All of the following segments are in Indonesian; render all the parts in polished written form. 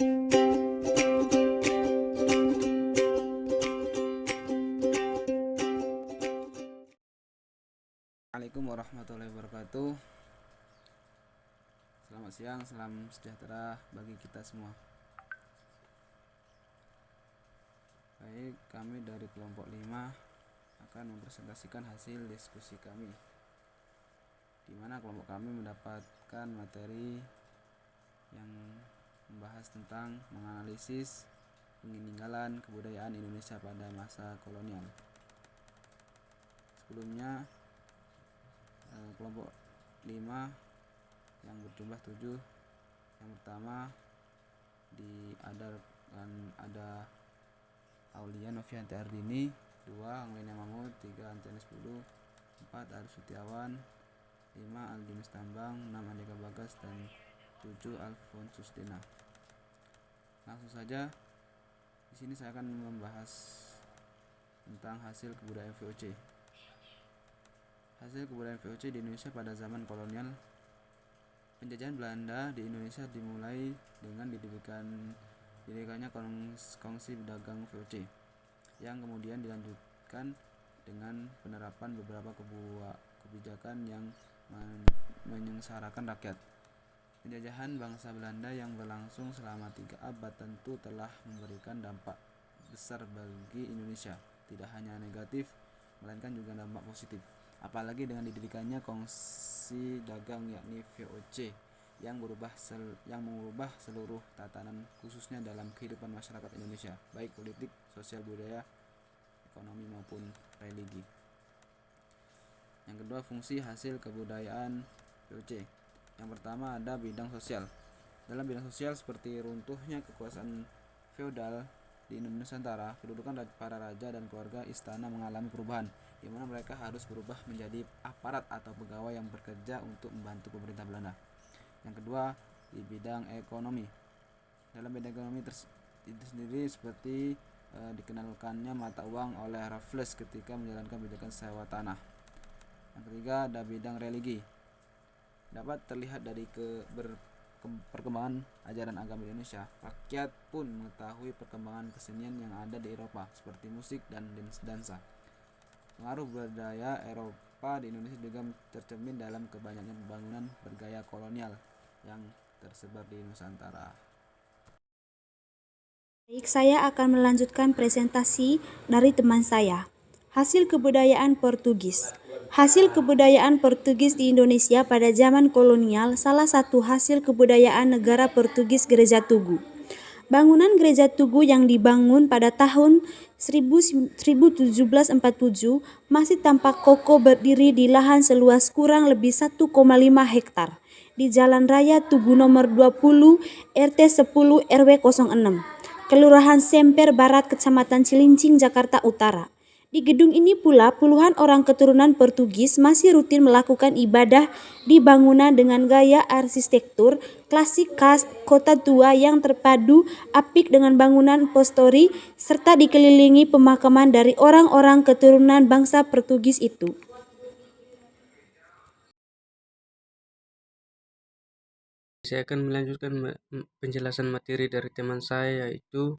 Assalamualaikum warahmatullahi wabarakatuh. Selamat siang, salam sejahtera bagi kita semua. Baik, kami dari kelompok 5 akan mempresentasikan hasil diskusi kami, di mana kelompok kami mendapatkan materi yang membahas tentang menganalisis peninggalan kebudayaan Indonesia pada masa kolonial. Sebelumnya kelompok 5 yang berjumlah 7. Yang pertama ada Aulia Novianti Ardini, 2 Anglina Mahmud, 3 Antanis Bulu, 4 Arif Setiawan, 5 Aldinus Tambang, 6 Andika Bagas, dan 7 Alfonsus Dena. Langsung saja, di sini saya akan membahas tentang hasil kebudayaan VOC. Hasil kebudayaan VOC di Indonesia pada zaman kolonial. Penjajahan Belanda di Indonesia dimulai dengan didirikannya Kongsi Dagang VOC, yang kemudian dilanjutkan dengan penerapan beberapa kebijakan yang menyengsarakan rakyat. Penjajahan bangsa Belanda yang berlangsung selama 3 abad tentu telah memberikan dampak besar bagi Indonesia, tidak hanya negatif melainkan juga dampak positif. Apalagi dengan didirikannya Kongsi Dagang yakni VOC yang mengubah seluruh tatanan khususnya dalam kehidupan masyarakat Indonesia, baik politik, sosial, budaya, ekonomi maupun religi. Yang kedua, fungsi hasil kebudayaan VOC. Yang pertama ada bidang sosial. Dalam bidang sosial, seperti runtuhnya kekuasaan feodal di Nusantara, kedudukan para raja dan keluarga istana mengalami perubahan, di mana mereka harus berubah menjadi aparat atau pegawai yang bekerja untuk membantu pemerintah Belanda. Yang kedua, di bidang ekonomi. Dalam bidang ekonomi itu sendiri seperti dikenalkannya mata uang oleh Raffles ketika menjalankan kebijakan sewa tanah. Yang ketiga, ada bidang religi. Dapat terlihat dari perkembangan ajaran agama di Indonesia, rakyat pun mengetahui perkembangan kesenian yang ada di Eropa seperti musik dan dansa. Pengaruh budaya Eropa di Indonesia juga tercermin dalam kebanyakan bangunan bergaya kolonial yang tersebar di Nusantara. Baik, saya akan melanjutkan presentasi dari teman saya. Hasil kebudayaan Portugis. Hasil kebudayaan Portugis di Indonesia pada zaman kolonial. Salah satu hasil kebudayaan negara Portugis Gereja Tugu. Bangunan Gereja Tugu yang dibangun pada tahun 1747 masih tampak kokoh berdiri di lahan seluas kurang lebih 1,5 hektar di Jalan Raya Tugu nomor 20 RT 10 RW 06, Kelurahan Semper Barat, Kecamatan Cilincing, Jakarta Utara. Di gedung ini pula puluhan orang keturunan Portugis masih rutin melakukan ibadah di bangunan dengan gaya arsitektur klasik khas kota tua yang terpadu apik dengan bangunan postori serta dikelilingi pemakaman dari orang-orang keturunan bangsa Portugis itu. Saya akan melanjutkan penjelasan materi dari teman saya, yaitu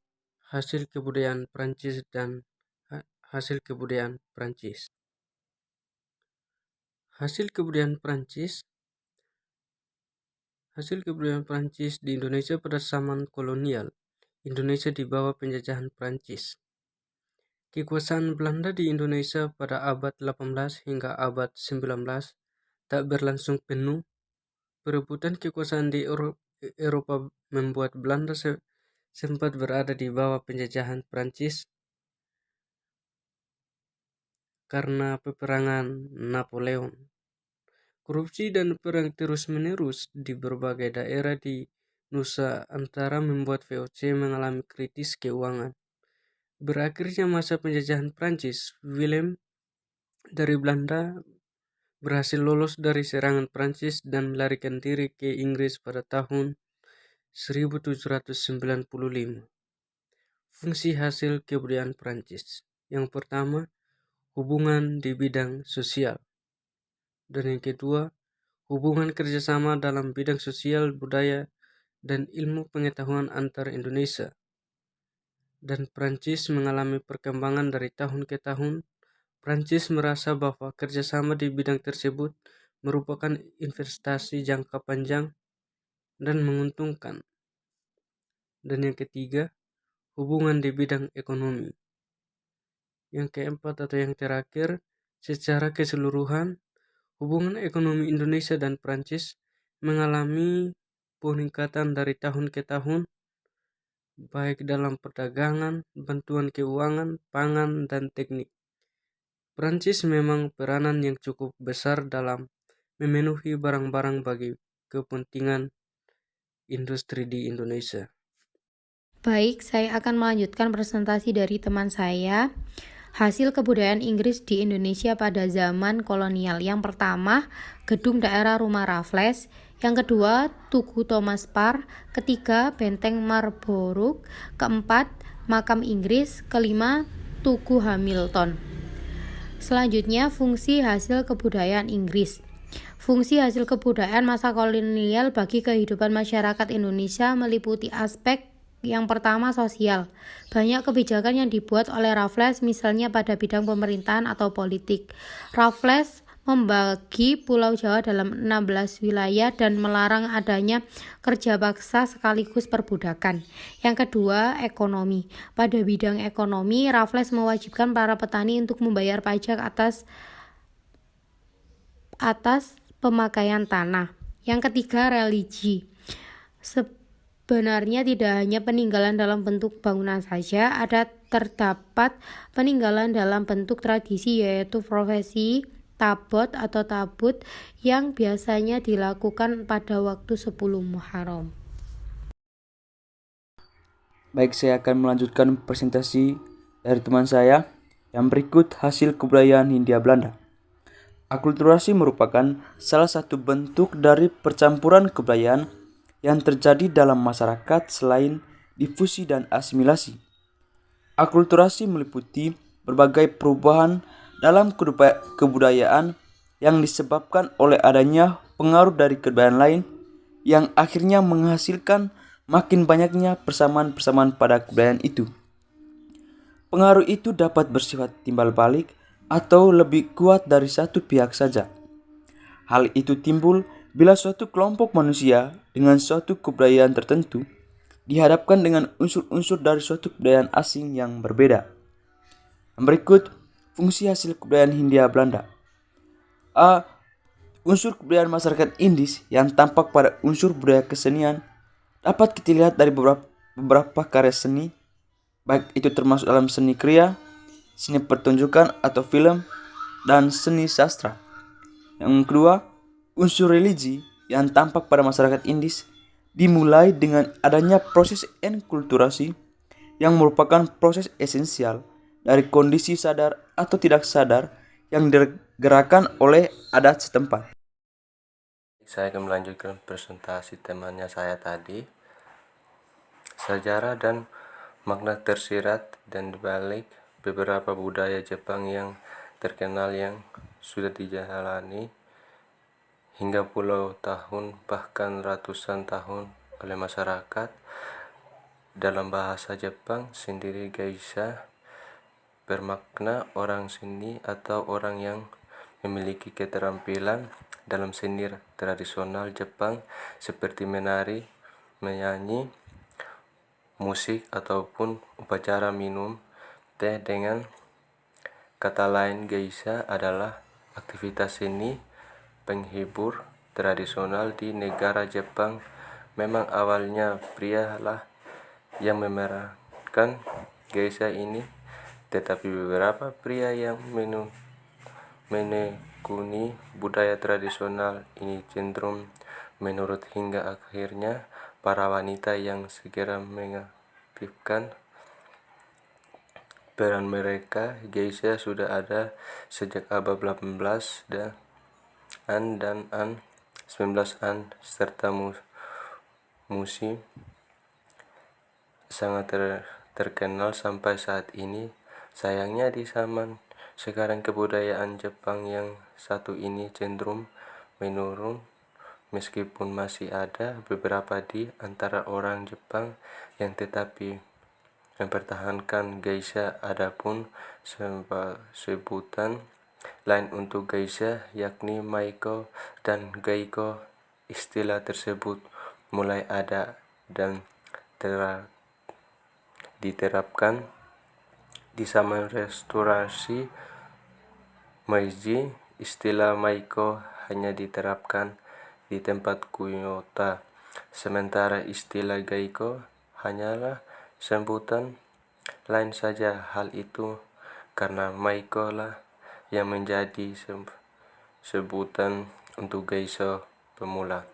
hasil kebudayaan Prancis dan hasil kebudayaan Prancis. Hasil kebudayaan Prancis di Indonesia pada zaman kolonial. Indonesia di bawah penjajahan Prancis. Kekuasaan Belanda di Indonesia pada abad 18 hingga abad 19 tak berlangsung penuh. Perebutan kekuasaan di Eropa membuat Belanda sempat berada di bawah penjajahan Prancis karena peperangan Napoleon. Korupsi dan perang terus-menerus di berbagai daerah di Nusa Antara membuat VOC mengalami kritis keuangan. Berakhirnya masa penjajahan Prancis, Willem dari Belanda berhasil lolos dari serangan Prancis dan melarikan diri ke Inggris pada tahun 1795. Fungsi hasil kebudayaan Prancis. Yang pertama, hubungan di bidang sosial. Dan yang kedua, hubungan kerjasama dalam bidang sosial, budaya, dan ilmu pengetahuan antar Indonesia dan Prancis mengalami perkembangan dari tahun ke tahun. Prancis merasa bahwa kerjasama di bidang tersebut merupakan investasi jangka panjang dan menguntungkan. Dan yang ketiga, hubungan di bidang ekonomi. Yang keempat atau yang terakhir, secara keseluruhan, hubungan ekonomi Indonesia dan Prancis mengalami peningkatan dari tahun ke tahun, baik dalam perdagangan, bantuan keuangan, pangan, dan teknik. Prancis memang peranan yang cukup besar dalam memenuhi barang-barang bagi kepentingan industri di Indonesia. Baik, saya akan melanjutkan presentasi dari teman saya. Hasil kebudayaan Inggris di Indonesia pada zaman kolonial. Yang pertama, gedung daerah rumah Raffles. Yang kedua, Tugu Thomas Parr. Ketiga, Benteng Marlborough. Keempat, Makam Inggris. Kelima, Tugu Hamilton. Selanjutnya, fungsi hasil kebudayaan Inggris. Fungsi hasil kebudayaan masa kolonial bagi kehidupan masyarakat Indonesia meliputi aspek yang pertama, sosial. Banyak kebijakan yang dibuat oleh Raffles, misalnya pada bidang pemerintahan atau politik. Raffles membagi Pulau Jawa dalam 16 wilayah dan melarang adanya kerja paksa sekaligus perbudakan. Yang kedua, ekonomi. Pada bidang ekonomi, Raffles mewajibkan para petani untuk membayar pajak atas pemakaian tanah. Yang ketiga, religi. Sebenarnya tidak hanya peninggalan dalam bentuk bangunan saja, terdapat peninggalan dalam bentuk tradisi, yaitu profesi tabot atau tabut yang biasanya dilakukan pada waktu 10 Muharram. Baik, saya akan melanjutkan presentasi dari teman saya. Yang berikut hasil kebudayaan Hindia Belanda. Akulturasi merupakan salah satu bentuk dari percampuran kebudayaan yang terjadi dalam masyarakat selain difusi dan asimilasi. Akulturasi meliputi berbagai perubahan dalam kebudayaan yang disebabkan oleh adanya pengaruh dari kebudayaan lain yang akhirnya menghasilkan makin banyaknya persamaan-persamaan pada kebudayaan itu. Pengaruh itu dapat bersifat timbal balik atau lebih kuat dari satu pihak saja. Hal itu timbul bila suatu kelompok manusia dengan suatu kebudayaan tertentu dihadapkan dengan unsur-unsur dari suatu kebudayaan asing yang berbeda. Berikut fungsi hasil kebudayaan Hindia Belanda. A. Unsur kebudayaan masyarakat Indis yang tampak pada unsur budaya kesenian dapat kita lihat dari beberapa karya seni, baik itu termasuk dalam seni kriya, seni pertunjukan atau film, dan seni sastra. Yang kedua, unsur religi yang tampak pada masyarakat Indis dimulai dengan adanya proses enkulturasi yang merupakan proses esensial dari kondisi sadar atau tidak sadar yang digerakkan oleh adat setempat. Saya akan melanjutkan presentasi temannya saya tadi. Sejarah dan makna tersirat dan dibalik beberapa budaya Jepang yang terkenal yang sudah dijalani hingga puluh tahun bahkan ratusan tahun oleh masyarakat. Dalam bahasa Jepang sendiri, geisha bermakna orang seni atau orang yang memiliki keterampilan dalam seni tradisional Jepang seperti menari, menyanyi, musik ataupun upacara minum teh. Dengan kata lain, geisha adalah aktivitas seni penghibur tradisional di negara Jepang. Memang awalnya pria lah yang memerankan geisha ini, tetapi beberapa pria yang menekuni budaya tradisional ini cenderung menurut hingga akhirnya para wanita yang segera mengaktifkan peran mereka. Geisha sudah ada sejak abad 18 dan 19 serta musik sangat terkenal sampai saat ini. Sayangnya di zaman sekarang kebudayaan Jepang yang satu ini cenderung menurun meskipun masih ada beberapa di antara orang Jepang yang tetapi mempertahankan geisha. Adapun sebutan lain untuk geisha yakni maiko dan geiko. Istilah tersebut mulai ada dan diterapkan di zaman restorasi Meiji. Istilah maiko hanya diterapkan di tempat kuyota, sementara istilah geiko hanyalah sebutan lain saja. Hal itu karena maiko lah yang menjadi sebutan untuk geisha pemula.